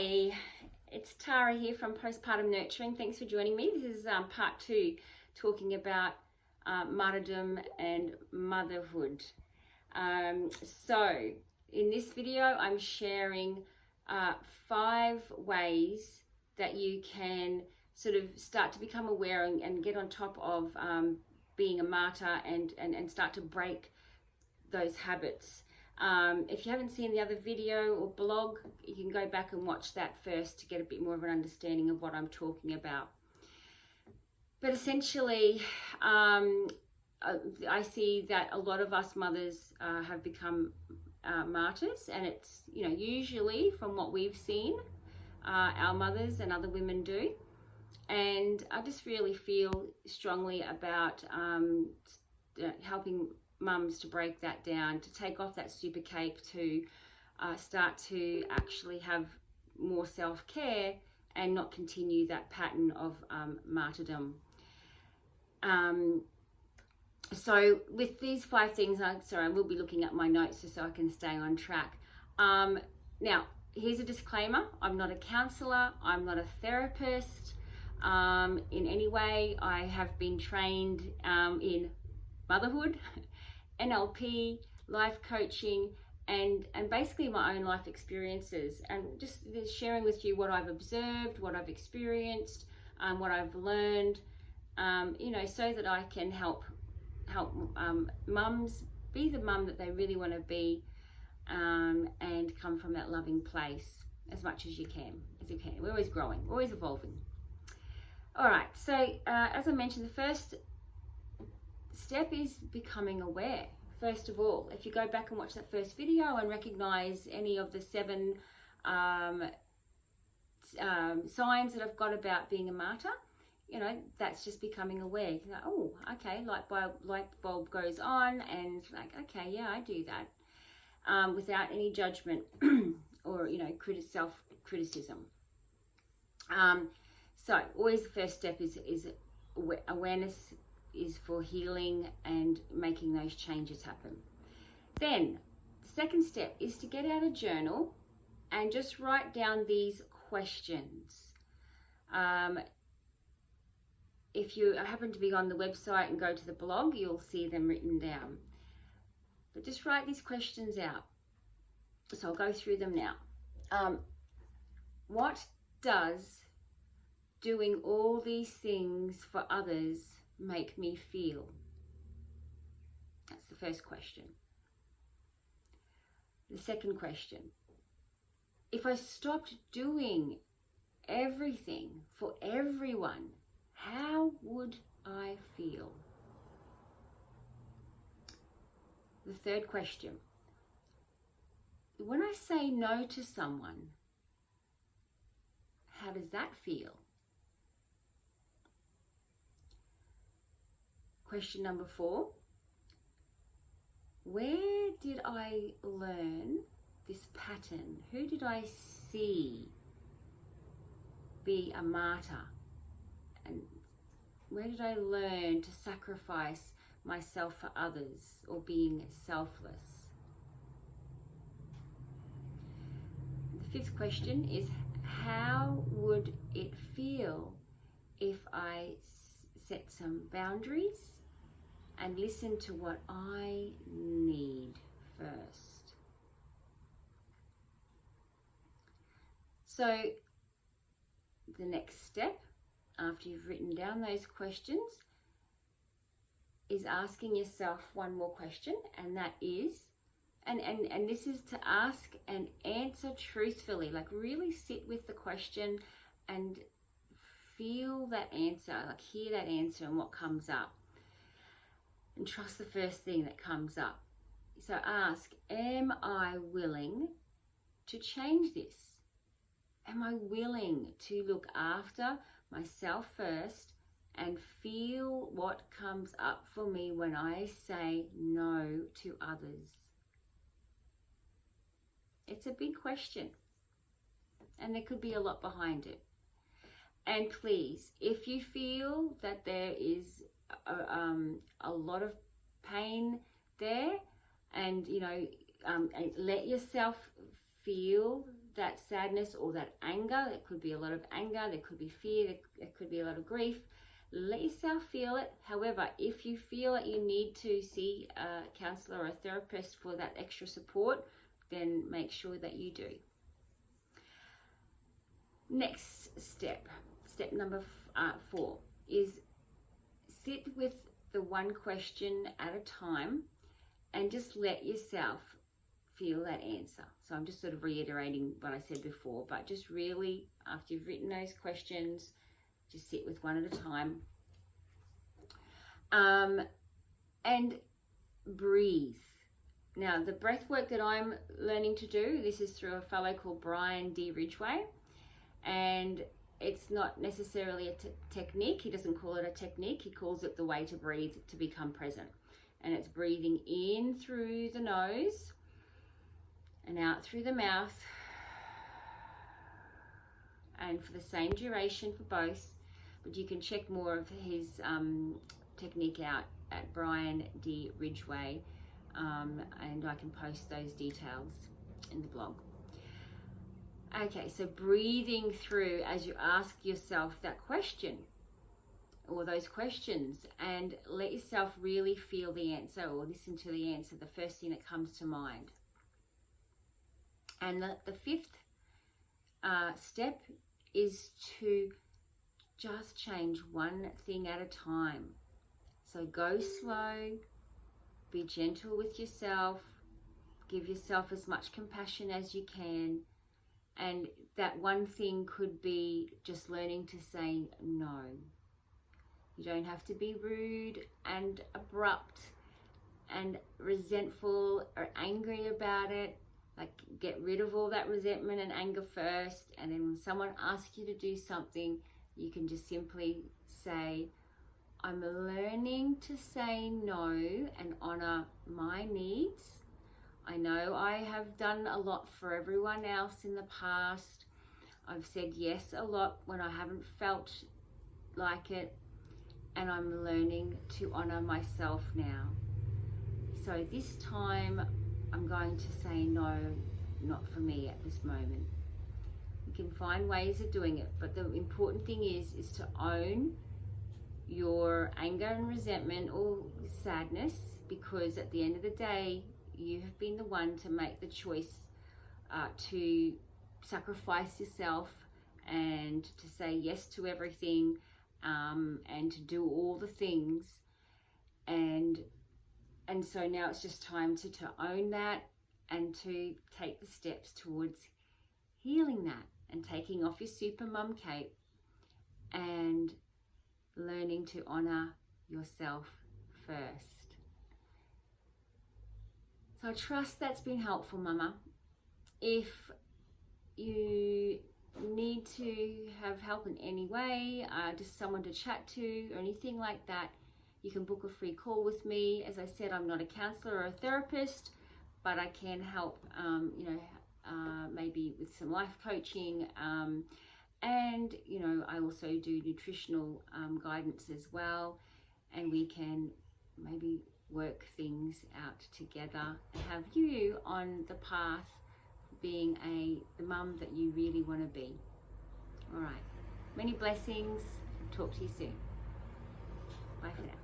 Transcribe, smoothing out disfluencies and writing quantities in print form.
Hi, it's Tara here from Postpartum Nurturing. Thanks for joining me. This is part 2, talking about martyrdom and motherhood. So in this video, I'm sharing 5 ways that you can sort of start to become aware and get on top of being a martyr and start to break those habits. If you haven't seen the other video or blog, you can go back and watch that first to get a bit more of an understanding of what I'm talking about. But essentially, I see that a lot of us mothers have become martyrs, and it's, you know, usually from what we've seen, our mothers and other women do. And I just really feel strongly about helping mums to break that down, to take off that super cape, to start to actually have more self-care and not continue that pattern of martyrdom. So with these 5 things, I will be looking at my notes just so I can stay on track. Now, here's a disclaimer. I'm not a counsellor. I'm not a therapist in any way. I have been trained in motherhood, NLP, life coaching, and basically my own life experiences, and just sharing with you what I've observed, what I've experienced, what I've learned, you know, so that I can help mums be the mum that they really want to be, and come from that loving place as much as you can. We're always growing, always evolving. All right, so as I mentioned, the first step is becoming aware. First of all, if you go back and watch that first video and recognize any of the 7 signs that I've got about being a martyr, you know, that's just becoming aware. You're like, oh, okay, light bulb goes on, and like, okay, yeah, I do that, without any judgment or, you know, self-criticism. So always the first step is awareness is for healing and making those changes happen. Then the second step is to get out a journal and just write down these questions. If you happen to be on the website and go to the blog, you'll see them written down. But just write these questions out. So I'll go through them now. What does doing all these things for others make me feel? That's the first question. The second question: if I stopped doing everything for everyone, how would I feel? The third question: when I say no to someone, how does that feel? Question number 4: where did I learn this pattern? Who did I see be a martyr? And where did I learn to sacrifice myself for others, or being selfless? The 5th question is: how would it feel if I set some boundaries and listen to what I need first? So the next step, after you've written down those questions, is asking yourself one more question, and that is, and this is to ask and answer truthfully. Like, really sit with the question and feel that answer, like hear that answer and what comes up. And trust the first thing that comes up. So ask, am I willing to change this? Am I willing to look after myself first and feel what comes up for me when I say no to others? It's a big question, and there could be a lot behind it. And please, if you feel that there is a lot of pain there, and you know, let yourself feel that sadness or that anger. There could be a lot of anger, there could be fear, there could be a lot of grief. Let yourself feel it. However, if you feel that you need to see a counselor or a therapist for that extra support, then make sure that you do. Next step number 4, is sit with the one question at a time and just let yourself feel that answer. So I'm just sort of reiterating what I said before, but just really, after you've written those questions, just sit with one at a time. And breathe. Now, the breath work that I'm learning to do, this is through a fellow called Brian D. Ridgway, and it's not necessarily a technique. He doesn't call it a technique. He calls it the way to breathe to become present. And it's breathing in through the nose and out through the mouth. And for the same duration for both, but you can check more of his technique out at Brian D. Ridgway, and I can post those details in the blog. Okay, so breathing through as you ask yourself that question or those questions, and let yourself really feel the answer or listen to the answer, the first thing that comes to mind. And the 5th step is to just change one thing at a time. So go slow, be gentle with yourself, give yourself as much compassion as you can. And that one thing could be just learning to say no. You don't have to be rude and abrupt and resentful or angry about it. Like, get rid of all that resentment and anger first, and then when someone asks you to do something, you can just simply say, I'm learning to say no and honor my needs. I know I have done a lot for everyone else in the past. I've said yes a lot when I haven't felt like it, and I'm learning to honor myself now. So this time I'm going to say no, not for me at this moment. You can find ways of doing it, but the important thing is to own your anger and resentment or sadness, because at the end of the day, you have been the one to make the choice to sacrifice yourself and to say yes to everything, and to do all the things. And so now it's just time to own that and to take the steps towards healing that and taking off your super mum cape and learning to honor yourself first. So I trust that's been helpful, Mama. If you need to have help in any way, just someone to chat to or anything like that, you can book a free call with me. As I said, I'm not a counselor or a therapist, but I can help, maybe with some life coaching. And, I also do nutritional guidance as well. And we can maybe work things out together and have you on the path being the mum that you really want to be. All right. Many blessings. Talk to you soon. Bye for now.